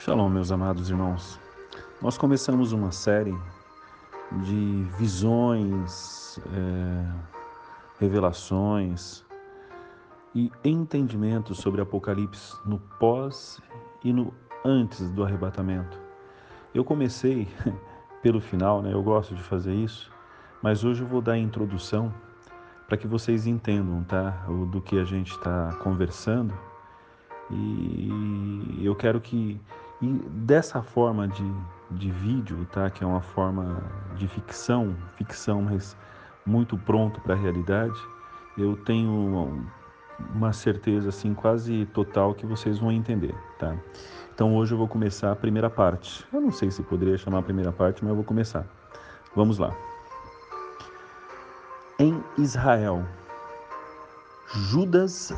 Shalom, meus amados irmãos. Nós começamos uma série de visões, revelações e entendimentos sobre Apocalipse no pós e no antes do arrebatamento. Eu comecei pelo final, né? Eu gosto de fazer isso, mas hoje eu vou dar a introdução para que vocês entendam, tá? Do que a gente está conversando. E eu quero que dessa forma de vídeo, tá? Que é uma forma de ficção, mas muito pronto para a realidade, eu tenho uma certeza assim quase total que vocês vão entender, tá? Então hoje eu vou começar a primeira parte. Eu não sei se poderia chamar a primeira parte, mas eu vou começar. Vamos lá. Em Israel,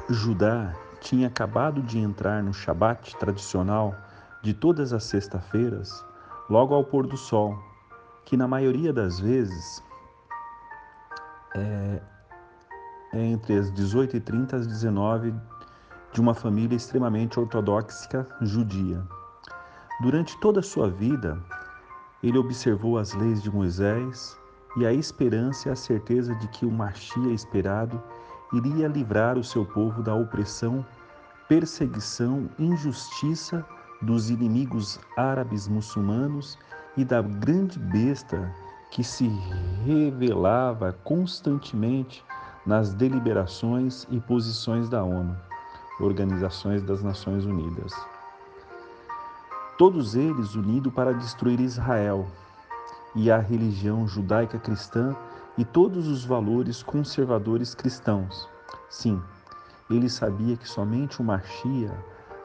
Judá tinha acabado de entrar no Shabat tradicional de todas as sextas-feiras, logo ao pôr do sol, que na maioria das vezes é entre as 18h30 e as 19h, de uma família extremamente ortodoxa judia. Durante toda a sua vida, ele observou as leis de Moisés e a esperança e a certeza de que o Machia esperado iria livrar o seu povo da opressão, perseguição, injustiça dos inimigos árabes muçulmanos e da grande besta que se revelava constantemente nas deliberações e posições da ONU, Organizações das Nações Unidas. Todos eles unidos para destruir Israel e a religião judaica cristã e todos os valores conservadores cristãos. Sim, ele sabia que somente o Machia,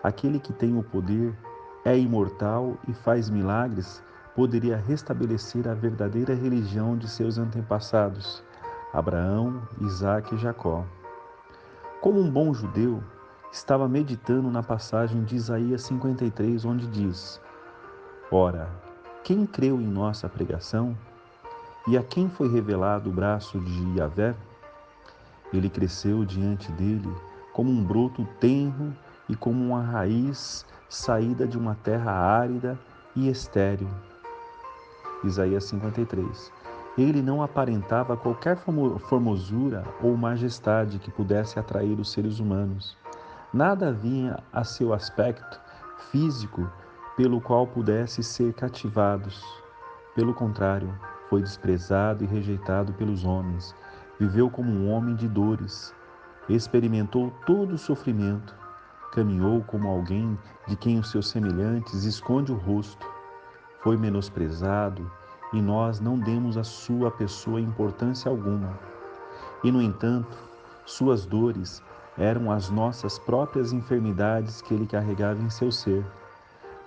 aquele que tem o poder, é imortal e faz milagres, poderia restabelecer a verdadeira religião de seus antepassados, Abraão, Isaque e Jacó. Como um bom judeu, estava meditando na passagem de Isaías 53, onde diz: Ora, quem creu em nossa pregação? E a quem foi revelado o braço de Yahvé? Ele cresceu diante dele como um broto tenro e como uma raiz saída de uma terra árida e estéril. Isaías 53. Ele não aparentava qualquer formosura ou majestade que pudesse atrair os seres humanos. Nada havia a seu aspecto físico pelo qual pudesse ser cativados. Pelo contrário, foi desprezado e rejeitado pelos homens. Viveu como um homem de dores. Experimentou todo o sofrimento. Caminhou como alguém de quem os seus semelhantes esconde o rosto. Foi menosprezado e nós não demos à sua pessoa importância alguma. E, no entanto, suas dores eram as nossas próprias enfermidades que ele carregava em seu ser.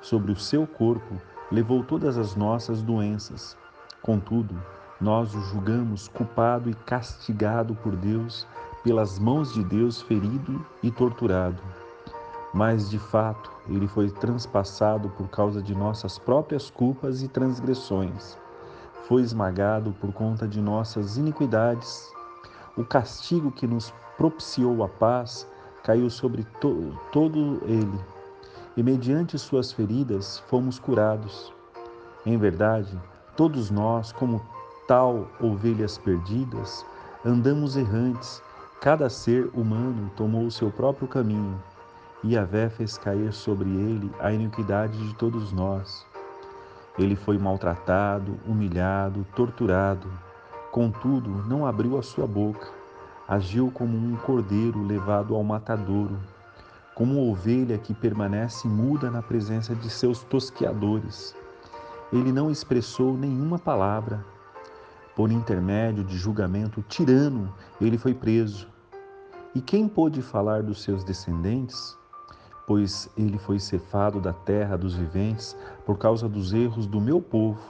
Sobre o seu corpo levou todas as nossas doenças. Contudo, nós o julgamos culpado e castigado por Deus, pelas mãos de Deus ferido e torturado. Mas, de fato, ele foi transpassado por causa de nossas próprias culpas e transgressões. Foi esmagado por conta de nossas iniquidades. O castigo que nos propiciou a paz caiu sobre todo ele, e mediante suas feridas fomos curados. Em verdade, todos nós, como tal ovelhas perdidas, andamos errantes, cada ser humano tomou o seu próprio caminho, e Yahvé fez cair sobre ele a iniquidade de todos nós. Ele foi maltratado, humilhado, torturado, contudo não abriu a sua boca, agiu como um cordeiro levado ao matadouro, como uma ovelha que permanece muda na presença de seus tosqueadores. Ele não expressou nenhuma palavra. Por intermédio de julgamento tirano, ele foi preso. E quem pôde falar dos seus descendentes? Pois ele foi cefado da terra dos viventes por causa dos erros do meu povo.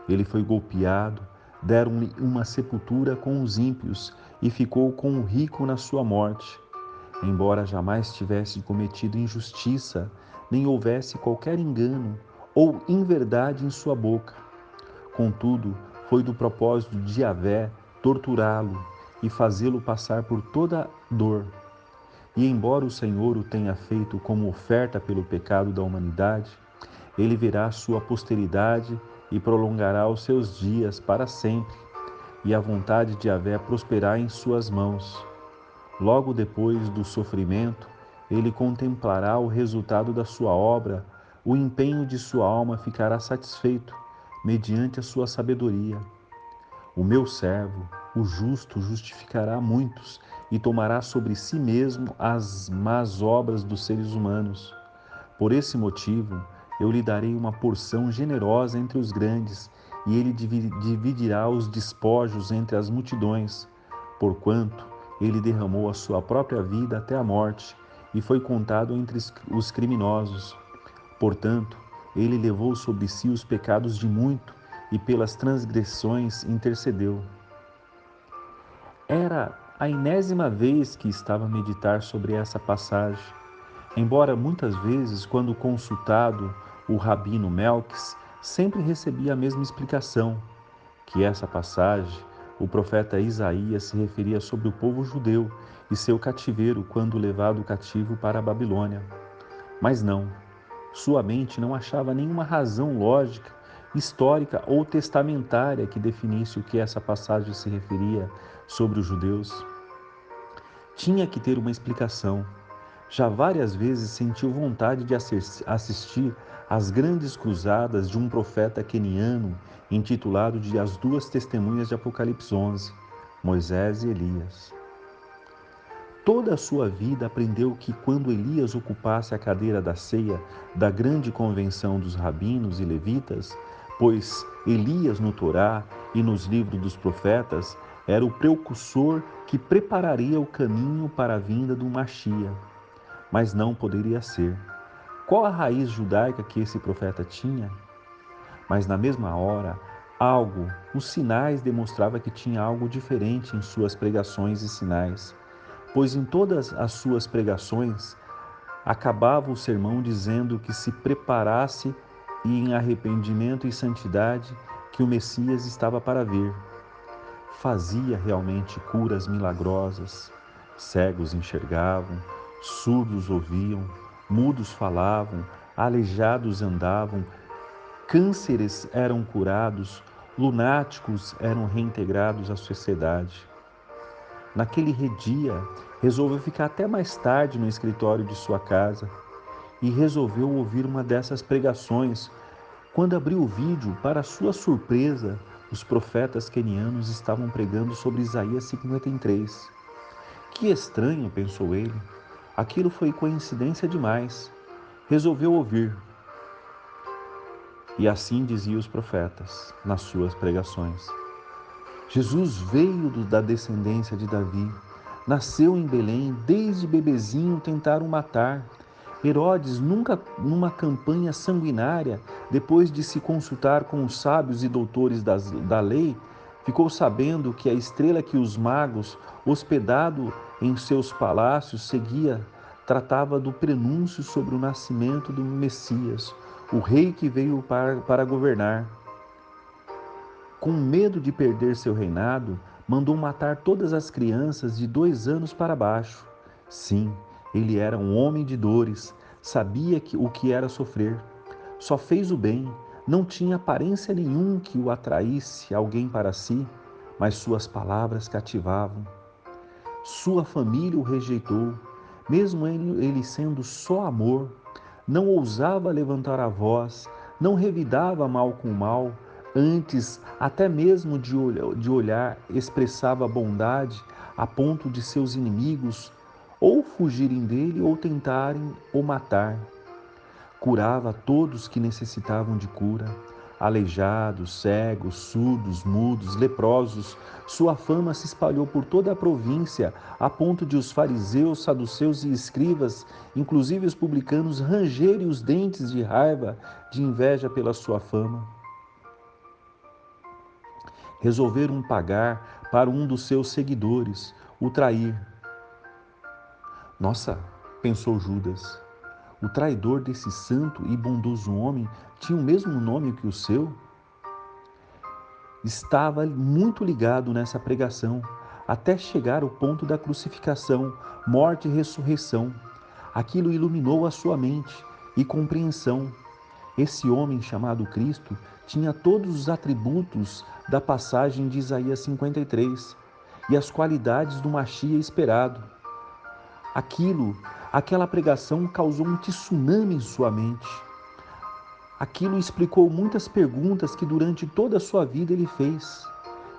Ele foi golpeado, deram-lhe uma sepultura com os ímpios e ficou com o rico na sua morte. Embora jamais tivesse cometido injustiça, nem houvesse qualquer engano ou inverdade em sua boca. Contudo, foi do propósito de Yahvé torturá-lo e fazê-lo passar por toda dor. E embora o Senhor o tenha feito como oferta pelo pecado da humanidade, Ele verá a sua posteridade e prolongará os seus dias para sempre, e a vontade de Yahvé prosperará em suas mãos. Logo depois do sofrimento, ele contemplará o resultado da sua obra, o empenho de sua alma ficará satisfeito, mediante a sua sabedoria. O meu servo, o justo, justificará muitos e tomará sobre si mesmo as más obras dos seres humanos. Por esse motivo, eu lhe darei uma porção generosa entre os grandes, e ele dividirá os despojos entre as multidões, porquanto ele derramou a sua própria vida até a morte e foi contado entre os criminosos. Portanto, ele levou sobre si os pecados de muito e pelas transgressões intercedeu. Era a 10ª vez que estava a meditar sobre essa passagem, embora muitas vezes, quando consultado o rabino Melques, sempre recebia a mesma explicação, que essa passagem, o profeta Isaías se referia sobre o povo judeu e seu cativeiro quando levado cativo para a Babilônia. Mas não, sua mente não achava nenhuma razão lógica, histórica ou testamentária que definisse o que essa passagem se referia sobre os judeus. Tinha que ter uma explicação. Já várias vezes sentiu vontade de assistir às grandes cruzadas de um profeta queniano intitulado de As Duas Testemunhas de Apocalipse 11, Moisés e Elias. Toda a sua vida aprendeu que quando Elias ocupasse a cadeira da ceia da grande convenção dos rabinos e levitas, pois Elias no Torá e nos livros dos profetas era o precursor que prepararia o caminho para a vinda do Machia. Mas não poderia ser. Qual a raiz judaica que esse profeta tinha? Mas na mesma hora, os sinais demonstrava que tinha algo diferente em suas pregações e sinais, pois em todas as suas pregações acabava o sermão dizendo que se preparasse e em arrependimento e santidade que o Messias estava para vir. Fazia realmente curas milagrosas, cegos enxergavam, surdos ouviam, mudos falavam, aleijados andavam, cânceres eram curados, lunáticos eram reintegrados à sociedade. Naquele dia, resolveu ficar até mais tarde no escritório de sua casa e resolveu ouvir uma dessas pregações. Quando abriu o vídeo, para sua surpresa, os profetas quenianos estavam pregando sobre Isaías 53. Que estranho, pensou ele. Aquilo foi coincidência demais. Resolveu ouvir. E assim diziam os profetas nas suas pregações. Jesus veio da descendência de Davi, nasceu em Belém, desde bebezinho tentaram matar. Herodes, nunca numa campanha sanguinária, depois de se consultar com os sábios e doutores da lei, ficou sabendo que a estrela que os magos, hospedado em seus palácios, seguia, tratava do prenúncio sobre o nascimento do Messias, o rei que veio para governar. Com medo de perder seu reinado, mandou matar todas as crianças de 2 anos para baixo. Sim, ele era um homem de dores, sabia o que era sofrer. Só fez o bem, não tinha aparência nenhum que o atraísse alguém para si, mas suas palavras cativavam. Sua família o rejeitou, mesmo ele sendo só amor. Não ousava levantar a voz, não revidava mal com mal, antes, até mesmo de olhar, expressava bondade a ponto de seus inimigos ou fugirem dele ou tentarem o matar. Curava todos que necessitavam de cura, aleijados, cegos, surdos, mudos, leprosos. Sua fama se espalhou por toda a província, a ponto de os fariseus, saduceus e escribas, inclusive os publicanos, rangerem os dentes de raiva, de inveja pela sua fama. Resolveram pagar para um dos seus seguidores, o trair. Nossa, pensou Judas, o traidor desse santo e bondoso homem tinha o mesmo nome que o seu? Estava muito ligado nessa pregação, até chegar ao ponto da crucificação, morte e ressurreição. Aquilo iluminou a sua mente e compreensão. Esse homem chamado Cristo tinha todos os atributos da passagem de Isaías 53 e as qualidades do Machia esperado. Aquela pregação causou um tsunami em sua mente. Aquilo explicou muitas perguntas que durante toda a sua vida ele fez.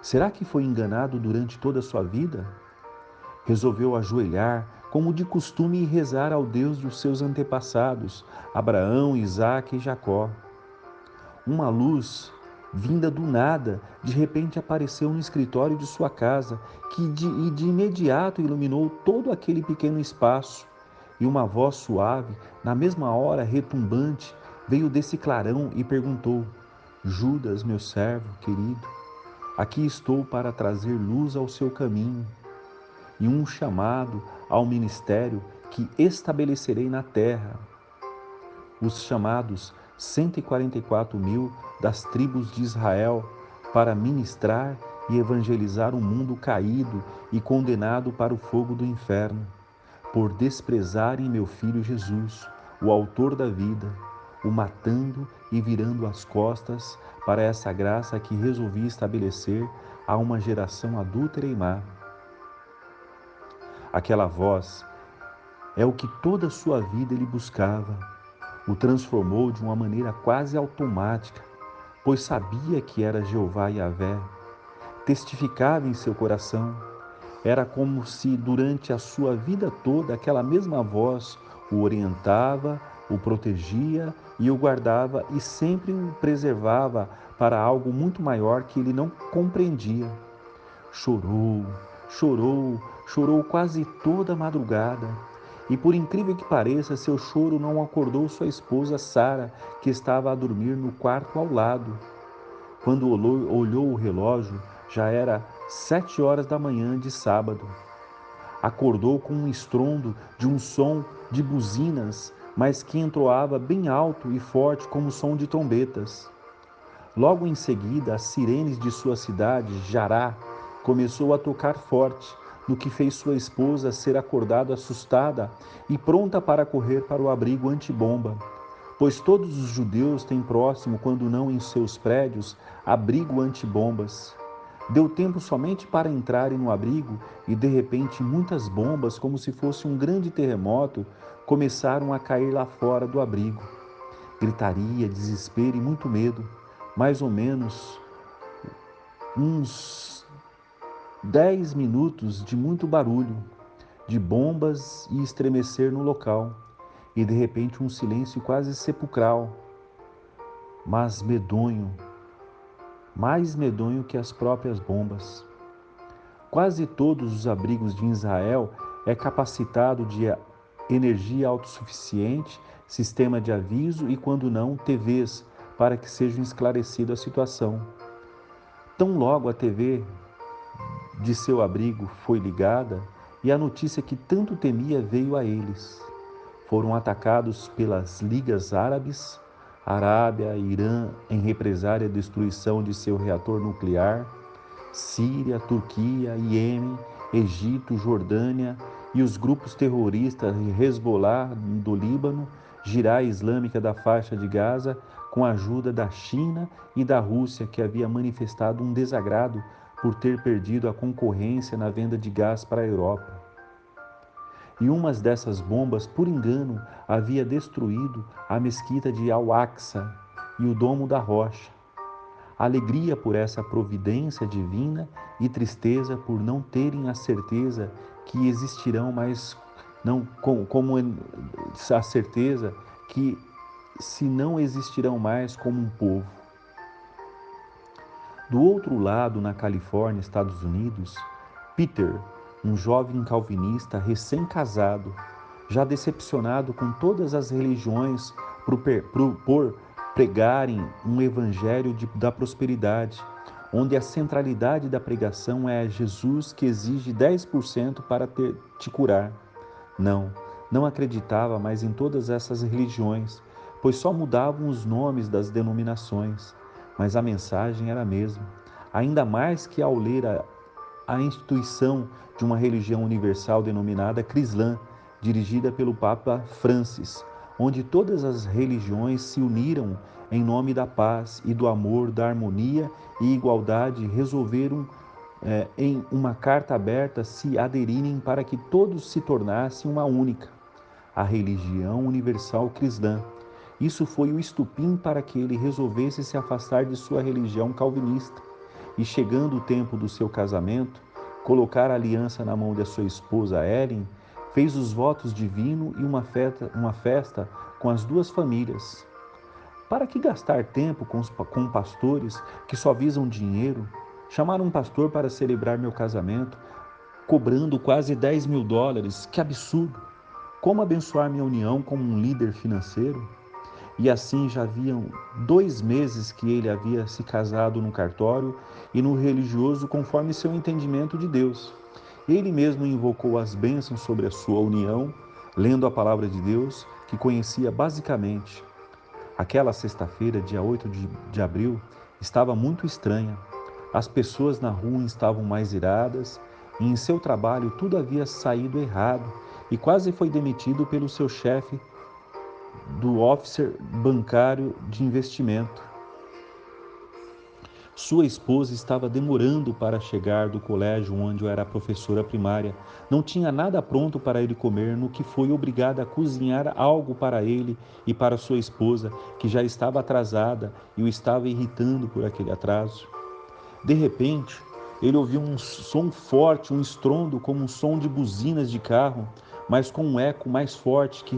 Será que foi enganado durante toda a sua vida? Resolveu ajoelhar, como de costume, e rezar ao Deus dos seus antepassados, Abraão, Isaque e Jacó. Uma luz, vinda do nada, de repente apareceu no escritório de sua casa, e de imediato iluminou todo aquele pequeno espaço. E uma voz suave, na mesma hora retumbante, veio desse clarão e perguntou: Judas, meu servo querido, aqui estou para trazer luz ao seu caminho e um chamado ao ministério que estabelecerei na terra. Os chamados 144.000 das tribos de Israel para ministrar e evangelizar um mundo caído e condenado para o fogo do inferno, por desprezarem meu filho Jesus, o autor da vida, o matando e virando as costas para essa graça que resolvi estabelecer a uma geração adúltera e má. Aquela voz é o que toda a sua vida ele buscava. O transformou de uma maneira quase automática, pois sabia que era Jeová Yahvé. Testificava em seu coração. Era como se durante a sua vida toda aquela mesma voz o orientava, o protegia e o guardava e sempre o preservava para algo muito maior que ele não compreendia. Chorou, chorou, chorou quase toda a madrugada. E por incrível que pareça, seu choro não acordou sua esposa Sara, que estava a dormir no quarto ao lado. Quando olhou o relógio, já era 7 horas da manhã de sábado. Acordou com um estrondo de um som de buzinas, mas que entoava bem alto e forte como o som de trombetas. Logo em seguida, as sirenes de sua cidade, Jará, começou a tocar forte, no que fez sua esposa ser acordada assustada e pronta para correr para o abrigo antibomba, pois todos os judeus têm próximo, quando não em seus prédios, abrigo antibombas. Deu tempo somente para entrarem no abrigo e, de repente, muitas bombas, como se fosse um grande terremoto, começaram a cair lá fora do abrigo. Gritaria, desespero e muito medo. Mais ou menos uns 10 minutos de muito barulho, de bombas e estremecer no local, e de repente um silêncio quase sepulcral, mas medonho, mais medonho que as próprias bombas. Quase todos os abrigos de Israel é capacitado de energia autossuficiente, sistema de aviso e, quando não, TVs, para que seja esclarecida a situação. Tão logo a TV de seu abrigo foi ligada e a notícia que tanto temia veio a eles. Foram atacados pelas ligas árabes, Arábia e Irã em represária à destruição de seu reator nuclear, Síria, Turquia, Iêmen, Egito, Jordânia e os grupos terroristas Hezbollah do Líbano, Jihad Islâmica da faixa de Gaza, com a ajuda da China e da Rússia, que havia manifestado um desagrado por ter perdido a concorrência na venda de gás para a Europa. E uma dessas bombas, por engano, havia destruído a mesquita de Al-Aqsa e o Domo da Rocha. Alegria por essa providência divina e tristeza por não terem a certeza que existirão mais, não como a certeza que se não existirão mais como um povo. Do outro lado, na Califórnia, Estados Unidos, Peter, um jovem calvinista recém-casado, já decepcionado com todas as religiões por pregarem um evangelho da prosperidade, onde a centralidade da pregação é Jesus que exige 10% para te curar. Não acreditava mais em todas essas religiões, pois só mudavam os nomes das denominações, mas a mensagem era a mesma, ainda mais que ao ler a instituição de uma religião universal denominada Crislã, dirigida pelo Papa Francis, onde todas as religiões se uniram em nome da paz e do amor, da harmonia e igualdade, resolveram em uma carta aberta se aderirem para que todos se tornassem uma única, a religião universal cristã. Isso foi o estupim para que ele resolvesse se afastar de sua religião calvinista e, chegando o tempo do seu casamento, colocar a aliança na mão de sua esposa Ellen, fez os votos divinos e uma festa com as duas famílias. Para que gastar tempo com pastores que só visam dinheiro? Chamar um pastor para celebrar meu casamento, cobrando quase $10.000. Que absurdo! Como abençoar minha união como um líder financeiro? E assim já haviam 2 meses que ele havia se casado no cartório e no religioso conforme seu entendimento de Deus. Ele mesmo invocou as bênçãos sobre a sua união, lendo a palavra de Deus, que conhecia basicamente. Aquela sexta-feira, dia 8 de abril, estava muito estranha. As pessoas na rua estavam mais iradas e em seu trabalho tudo havia saído errado e quase foi demitido pelo seu chefe do officer bancário de investimento. Sua esposa estava demorando para chegar do colégio onde eu era professora primária. Não tinha nada pronto para ele comer, no que foi obrigada a cozinhar algo para ele e para sua esposa, que já estava atrasada e o estava irritando por aquele atraso. De repente, ele ouviu um som forte, um estrondo como um som de buzinas de carro, mas com um eco mais forte que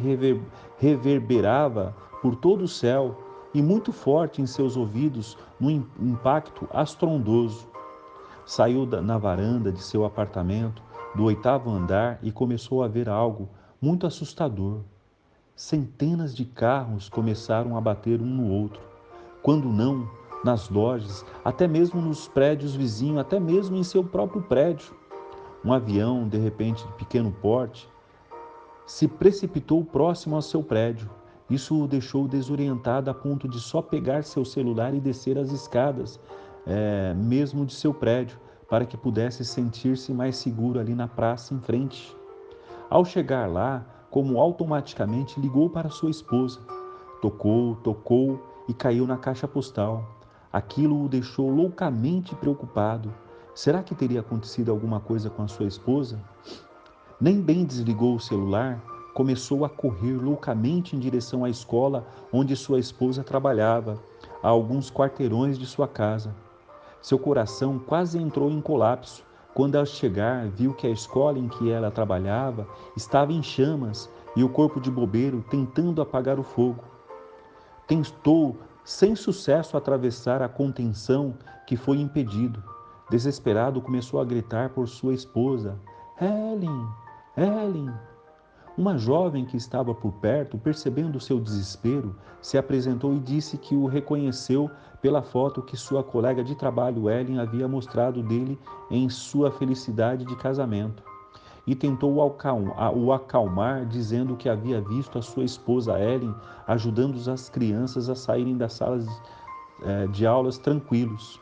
reverberava por todo o céu e muito forte em seus ouvidos, num impacto astrondoso. Saiu na varanda de seu apartamento, do 8º andar, e começou a ver algo muito assustador. Centenas de carros começaram a bater um no outro. Quando não, nas lojas, até mesmo nos prédios vizinhos, até mesmo em seu próprio prédio. Um avião, de repente de pequeno porte, se precipitou próximo ao seu prédio. Isso o deixou desorientado a ponto de só pegar seu celular e descer as escadas, mesmo de seu prédio, para que pudesse sentir-se mais seguro ali na praça em frente. Ao chegar lá, como automaticamente ligou para sua esposa. Tocou e caiu na caixa postal. Aquilo o deixou loucamente preocupado. Será que teria acontecido alguma coisa com a sua esposa? Nem bem desligou o celular, começou a correr loucamente em direção à escola onde sua esposa trabalhava, a alguns quarteirões de sua casa. Seu coração quase entrou em colapso quando, ao chegar, viu que a escola em que ela trabalhava estava em chamas e o corpo de bombeiro tentando apagar o fogo. Tentou, sem sucesso, atravessar a contenção, que foi impedido. Desesperado, começou a gritar por sua esposa: Ellen, Ellen! Uma jovem que estava por perto, percebendo seu desespero, se apresentou e disse que o reconheceu pela foto que sua colega de trabalho, Ellen, havia mostrado dele em sua felicidade de casamento. E tentou o acalmar, dizendo que havia visto a sua esposa Ellen ajudando as crianças a saírem das salas de aulas tranquilos.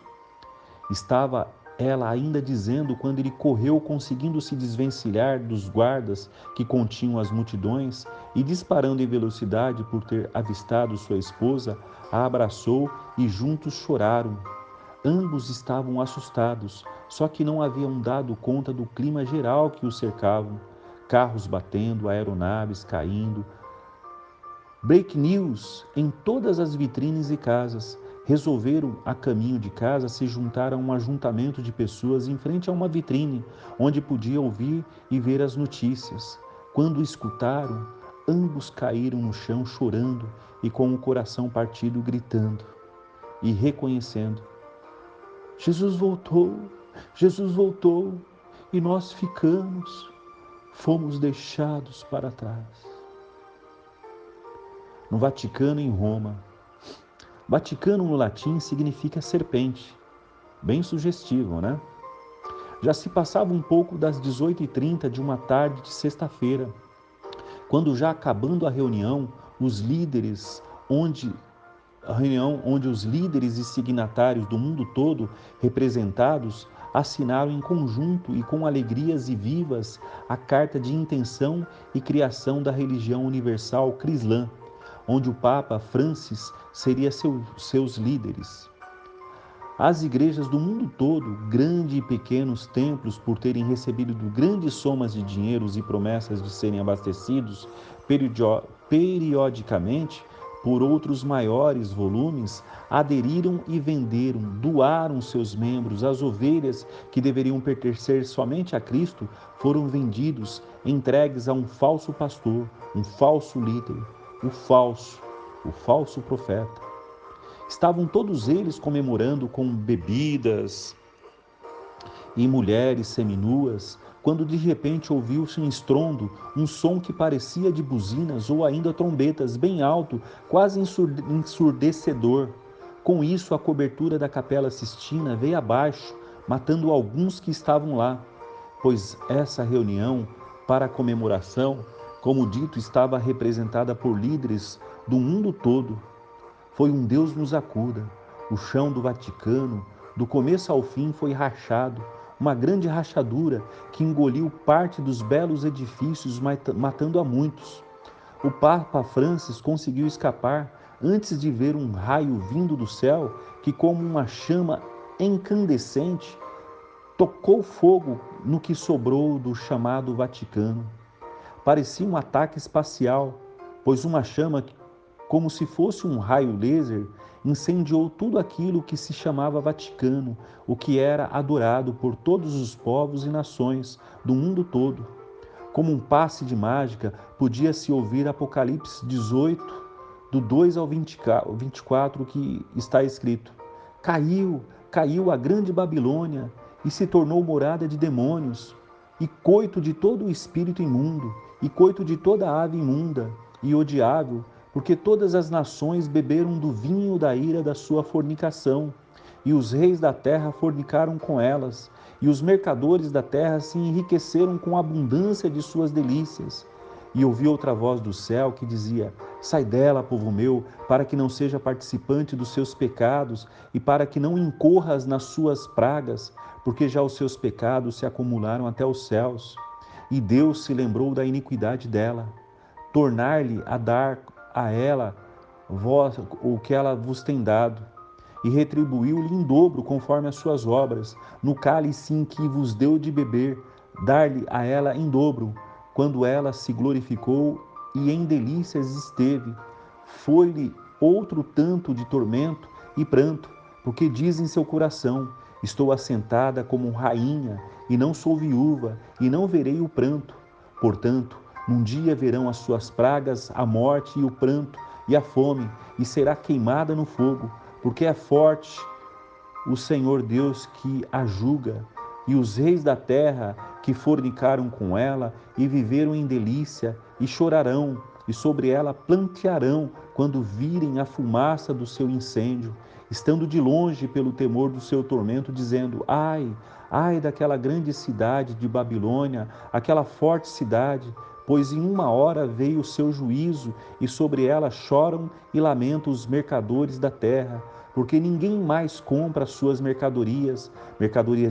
Estava ela ainda dizendo quando ele correu, conseguindo se desvencilhar dos guardas que continham as multidões e, disparando em velocidade por ter avistado sua esposa, a abraçou e juntos choraram. Ambos estavam assustados, só que não haviam dado conta do clima geral que os cercavam. Carros batendo, aeronaves caindo. Break news em todas as vitrines e casas. Resolveram, a caminho de casa, se juntar a um ajuntamento de pessoas em frente a uma vitrine, onde podia ouvir e ver as notícias. Quando escutaram, ambos caíram no chão chorando e com o coração partido gritando e reconhecendo: Jesus voltou e nós fomos deixados para trás. No Vaticano, em Roma. Vaticano no latim significa serpente. Bem sugestivo, né? Já se passava um pouco das 18h30 de uma tarde de sexta-feira, quando, já acabando a reunião, onde os líderes e signatários do mundo todo representados assinaram em conjunto e com alegrias e vivas a carta de intenção e criação da religião universal cristã, onde o Papa Francis seria seus líderes. As igrejas do mundo todo, grandes e pequenos templos, por terem recebido grandes somas de dinheiros e promessas de serem abastecidos periodicamente por outros maiores volumes, aderiram e venderam, doaram seus membros. As ovelhas que deveriam pertencer somente a Cristo foram vendidos, entregues a um falso pastor, um falso líder, o falso profeta. Estavam todos eles comemorando com bebidas e mulheres seminuas, quando de repente ouviu-se um estrondo, um som que parecia de buzinas ou ainda trombetas, bem alto, quase ensurdecedor. Com isso, a cobertura da Capela Sistina veio abaixo, matando alguns que estavam lá, pois essa reunião para a comemoração, como dito, estava representada por líderes do mundo todo. Foi um Deus nos acuda. O chão do Vaticano, do começo ao fim, foi rachado, uma grande rachadura que engoliu parte dos belos edifícios, matando a muitos. O Papa Francis conseguiu escapar antes de ver um raio vindo do céu que, como uma chama incandescente, tocou fogo no que sobrou do chamado Vaticano. Parecia um ataque espacial, pois uma chama, como se fosse um raio laser, incendiou tudo aquilo que se chamava Vaticano, o que era adorado por todos os povos e nações do mundo todo. Como um passe de mágica, podia-se ouvir Apocalipse 18, do 2 ao 24, que está escrito: caiu a grande Babilônia e se tornou morada de demônios, e coito de todo o espírito imundo, e coito de toda ave imunda e odiável, porque todas as nações beberam do vinho da ira da sua fornicação, e os reis da terra fornicaram com elas, e os mercadores da terra se enriqueceram com a abundância de suas delícias. E ouvi outra voz do céu que dizia: sai dela, povo meu, para que não seja participante dos seus pecados e para que não incorras nas suas pragas, porque já os seus pecados se acumularam até os céus. E Deus se lembrou da iniquidade dela, tornar-lhe a dar a ela vós o que ela vos tem dado, e retribuiu-lhe em dobro conforme as suas obras. No cálice em que vos deu de beber, dar-lhe a ela em dobro, quando ela se glorificou e em delícias esteve. Foi-lhe outro tanto de tormento e pranto, porque diz em seu coração: estou assentada como rainha, e não sou viúva, e não verei o pranto. Portanto, num dia verão as suas pragas, a morte e o pranto e a fome, e será queimada no fogo, porque é forte o Senhor Deus que a julga. E os reis da terra que fornicaram com ela e viveram em delícia, e chorarão, e sobre ela plantearão, quando virem a fumaça do seu incêndio, estando de longe pelo temor do seu tormento, dizendo: ai, ai daquela grande cidade de Babilônia, aquela forte cidade, pois em uma hora veio o seu juízo, e sobre ela choram e lamentam os mercadores da terra, porque ninguém mais compra as suas mercadorias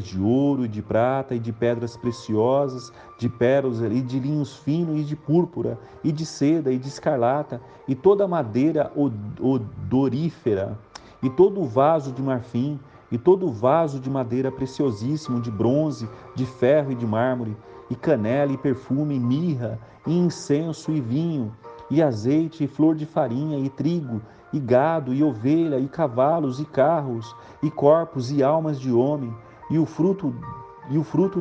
de ouro e de prata e de pedras preciosas, de pérolas e de linhos finos e de púrpura e de seda e de escarlata, e toda madeira odorífera, e todo vaso de marfim, e todo vaso de madeira preciosíssimo, de bronze, de ferro e de mármore, e canela e perfume, e mirra, e incenso e vinho, e azeite e flor de farinha, e trigo, e gado, e ovelha, e cavalos, e carros, e corpos, e almas de homem, e o fruto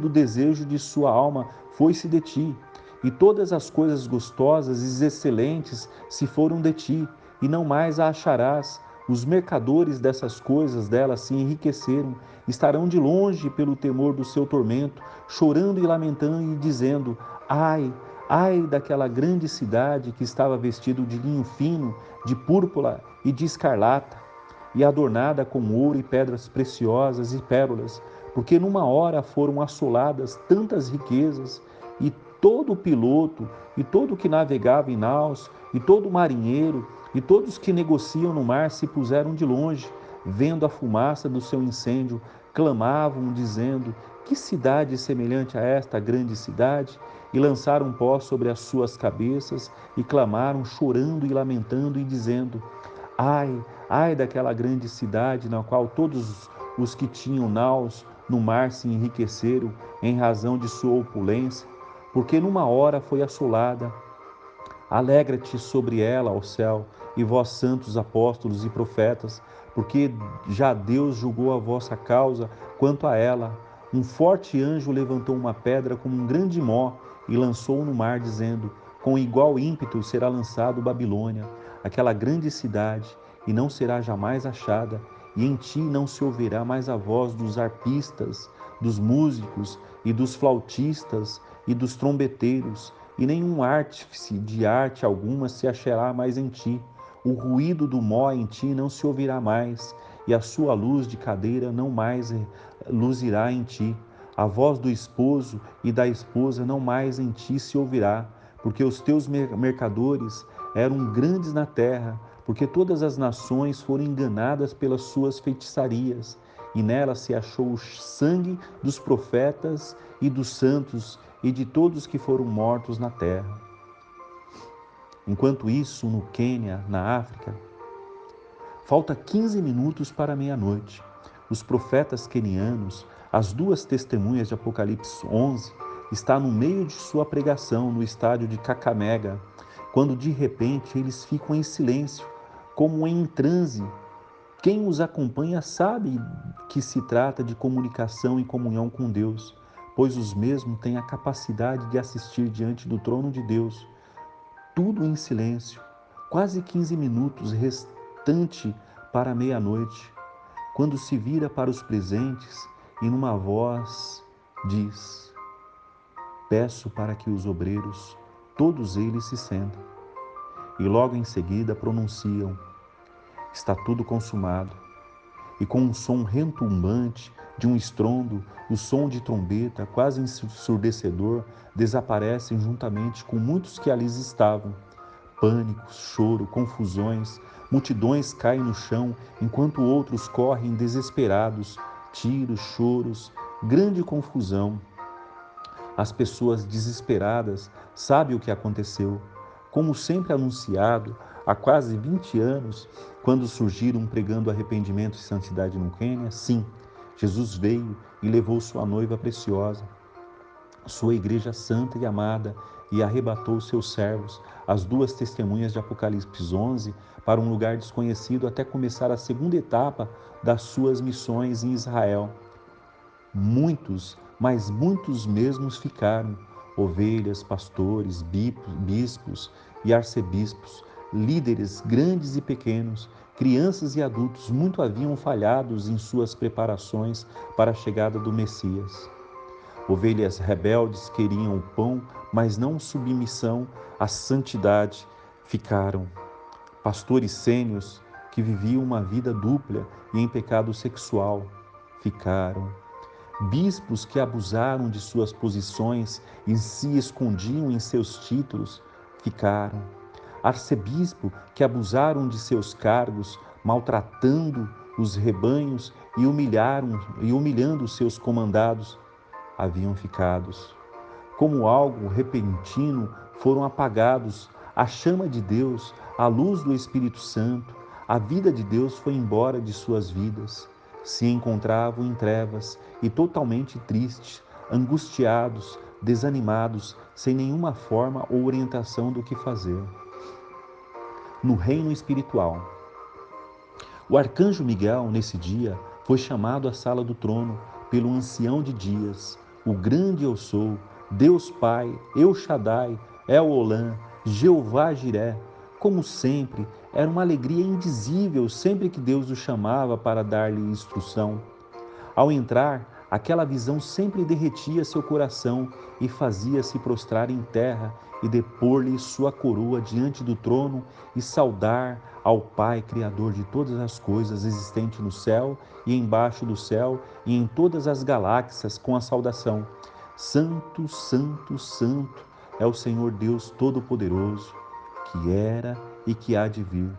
do desejo de sua alma foi-se de ti, e todas as coisas gostosas e excelentes se foram de ti, e não mais a acharás. Os mercadores dessas coisas dela se enriqueceram, estarão de longe pelo temor do seu tormento, chorando e lamentando e dizendo: ai, ai daquela grande cidade que estava vestido de linho fino, de púrpura e de escarlata, e adornada com ouro e pedras preciosas e pérolas, porque numa hora foram assoladas tantas riquezas, e todo piloto, e todo que navegava em naus, e todo marinheiro, e todos que negociam no mar se puseram de longe, vendo a fumaça do seu incêndio, clamavam, dizendo: Que cidade semelhante a esta grande cidade? E lançaram pó sobre as suas cabeças e clamaram, chorando e lamentando e dizendo: Ai, ai daquela grande cidade na qual todos os que tinham naus no mar se enriqueceram em razão de sua opulência, porque numa hora foi assolada. Alegra-te sobre ela, ó céu, e vós santos apóstolos e profetas, porque já Deus julgou a vossa causa quanto a ela. Um forte anjo levantou uma pedra como um grande mó e lançou no mar, dizendo: Com igual ímpeto será lançado Babilônia, aquela grande cidade, e não será jamais achada, e em ti não se ouvirá mais a voz dos arpistas, dos músicos e dos flautistas e dos trombeteiros, e nenhum artífice de arte alguma se achará mais em ti. O ruído do mó em ti não se ouvirá mais, e a sua luz de cadeira não mais luzirá em ti. A voz do esposo e da esposa não mais em ti se ouvirá, porque os teus mercadores eram grandes na terra, porque todas as nações foram enganadas pelas suas feitiçarias, e nela se achou o sangue dos profetas e dos santos e de todos que foram mortos na terra. Enquanto isso, no Quênia, na África, falta 15 minutos para meia-noite. Os profetas quenianos, as duas testemunhas de Apocalipse 11, está no meio de sua pregação no estádio de Kakamega, quando de repente eles ficam em silêncio, como em transe. Quem os acompanha sabe que se trata de comunicação e comunhão com Deus, pois os mesmos têm a capacidade de assistir diante do trono de Deus, tudo em silêncio, quase 15 minutos restante para meia-noite, quando se vira para os presentes e numa voz diz: Peço para que os obreiros, todos eles se sentem. E logo em seguida pronunciam: Está tudo consumado. E com um som retumbante de um estrondo, o som de trombeta, quase ensurdecedor, desaparecem juntamente com muitos que ali estavam. Pânico, choro, confusões, multidões caem no chão, enquanto outros correm desesperados, tiros, choros, grande confusão. As pessoas desesperadas sabem o que aconteceu. Como sempre anunciado, há quase 20 anos, quando surgiram pregando arrependimento e santidade no Quênia, sim, Jesus veio e levou sua noiva preciosa, sua igreja santa e amada, e arrebatou seus servos, as duas testemunhas de Apocalipse 11, para um lugar desconhecido até começar a segunda etapa das suas missões em Israel. Muitos, mas muitos mesmos ficaram, ovelhas, pastores, bispos e arcebispos, líderes grandes e pequenos, crianças e adultos, muito haviam falhado em suas preparações para a chegada do Messias. Ovelhas rebeldes queriam o pão, mas não submissão à santidade, ficaram. Pastores sênios que viviam uma vida dupla e em pecado sexual, ficaram. Bispos que abusaram de suas posições e se escondiam em seus títulos, ficaram. Arcebispo que abusaram de seus cargos, maltratando os rebanhos e humilhando seus comandados, haviam ficados. Como algo repentino, foram apagados a chama de Deus, a luz do Espírito Santo, a vida de Deus foi embora de suas vidas. Se encontravam em trevas e totalmente tristes, angustiados, desanimados, sem nenhuma forma ou orientação do que fazer. No reino espiritual, o arcanjo Miguel, nesse dia, foi chamado à sala do trono pelo ancião de dias, o grande eu sou, Deus Pai, El Shaddai, El Olam, Jeová Jiré. Como sempre, era uma alegria indizível sempre que Deus o chamava para dar-lhe instrução. Ao entrar, aquela visão sempre derretia seu coração e fazia-se prostrar em terra e depor-lhe sua coroa diante do trono e saudar ao Pai, Criador de todas as coisas existentes no céu e embaixo do céu e em todas as galáxias com a saudação: Santo, Santo, Santo é o Senhor Deus Todo-Poderoso, que era e que há de vir.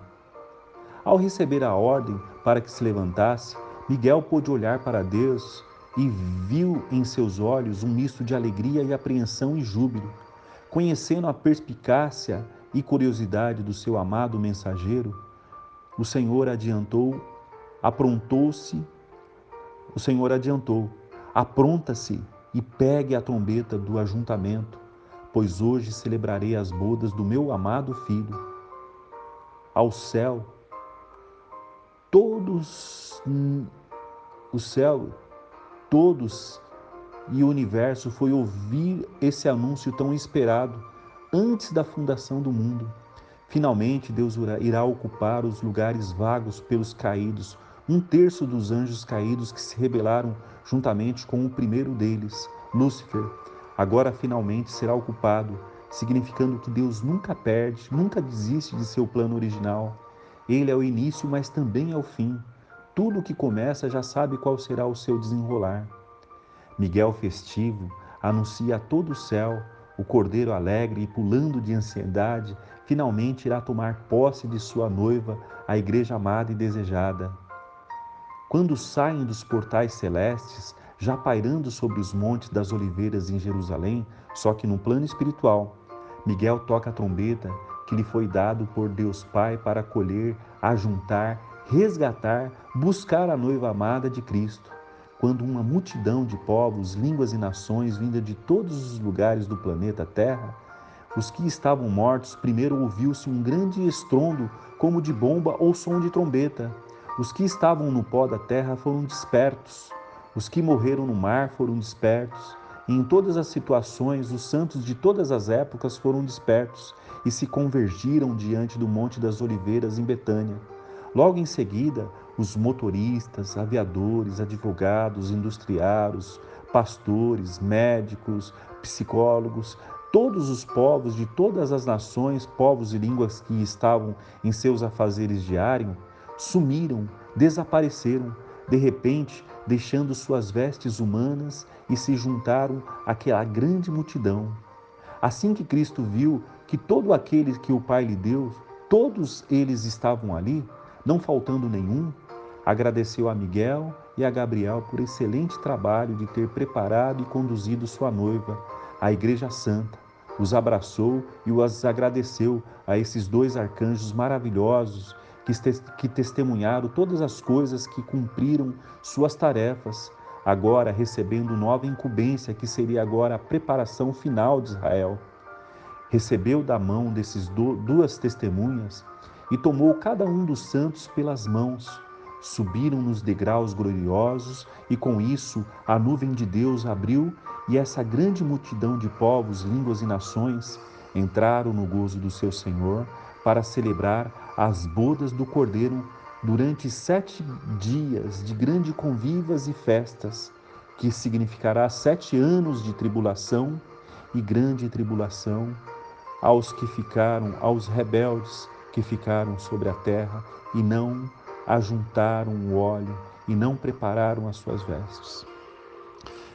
Ao receber a ordem para que se levantasse, Miguel pôde olhar para Deus e viu em seus olhos um misto de alegria e apreensão e júbilo. Conhecendo a perspicácia e curiosidade do seu amado mensageiro, o Senhor adiantou, apronta-se e pegue a trombeta do ajuntamento, pois hoje celebrarei as bodas do meu amado filho. Ao céu, todos e o universo foi ouvir esse anúncio tão esperado antes da fundação do mundo. Finalmente, Deus irá ocupar os lugares vagos pelos caídos, 1/3 dos anjos caídos que se rebelaram juntamente com o primeiro deles, Lúcifer. Agora finalmente será ocupado, significando que Deus nunca perde, nunca desiste de seu plano original. Ele é o início, mas também é o fim. Tudo que começa já sabe qual será o seu desenrolar. Miguel festivo anuncia a todo o céu, o cordeiro alegre e pulando de ansiedade, finalmente irá tomar posse de sua noiva, a igreja amada e desejada. Quando saem dos portais celestes, já pairando sobre os montes das oliveiras em Jerusalém, só que no plano espiritual, Miguel toca a trombeta que lhe foi dado por Deus Pai para acolher, ajuntar, resgatar, buscar a noiva amada de Cristo. Quando uma multidão de povos, línguas e nações vinda de todos os lugares do planeta Terra, os que estavam mortos, primeiro ouviu-se um grande estrondo, como de bomba ou som de trombeta. Os que estavam no pó da terra foram despertos. Os que morreram no mar foram despertos. E em todas as situações, os santos de todas as épocas foram despertos e se convergiram diante do Monte das Oliveiras em Betânia. Logo em seguida, os motoristas, aviadores, advogados, industriários, pastores, médicos, psicólogos, todos os povos de todas as nações, povos e línguas que estavam em seus afazeres diários, sumiram, desapareceram, de repente, deixando suas vestes humanas e se juntaram àquela grande multidão. Assim que Cristo viu que todo aquele que o Pai lhe deu, todos eles estavam ali, não faltando nenhum, agradeceu a Miguel e a Gabriel por excelente trabalho de ter preparado e conduzido sua noiva, a Igreja Santa. Os abraçou e os agradeceu a esses 2 arcanjos maravilhosos que testemunharam todas as coisas que cumpriram suas tarefas, agora recebendo nova incumbência que seria agora a preparação final de Israel. Recebeu da mão desses 2 testemunhas e tomou cada um dos santos pelas mãos. Subiram nos degraus gloriosos e com isso a nuvem de Deus abriu e essa grande multidão de povos, línguas e nações entraram no gozo do seu Senhor para celebrar as bodas do Cordeiro durante 7 dias de grande convívas e festas, que significará 7 anos de tribulação e grande tribulação aos rebeldes que ficaram sobre a terra e não ajuntaram o óleo e não prepararam as suas vestes.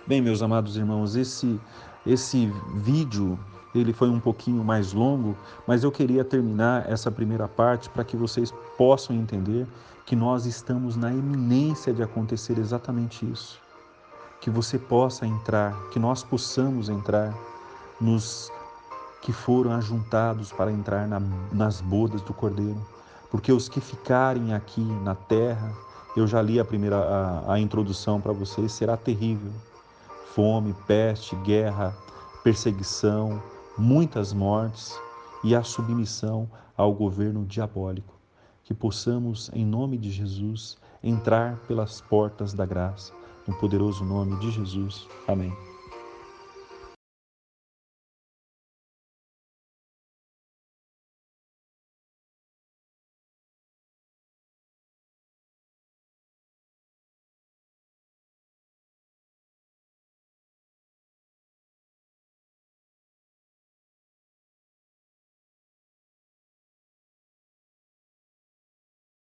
Bem, meus amados irmãos, esse vídeo ele foi um pouquinho mais longo, mas eu queria terminar essa primeira parte para que vocês possam entender que nós estamos na iminência de acontecer exatamente isso. Que você possa entrar, que nós possamos entrar nos que foram ajuntados para entrar nas bodas do Cordeiro. Porque os que ficarem aqui na terra, eu já li a introdução para vocês, será terrível. Fome, peste, guerra, perseguição, muitas mortes e a submissão ao governo diabólico. Que possamos, em nome de Jesus, entrar pelas portas da graça. No poderoso nome de Jesus. Amém.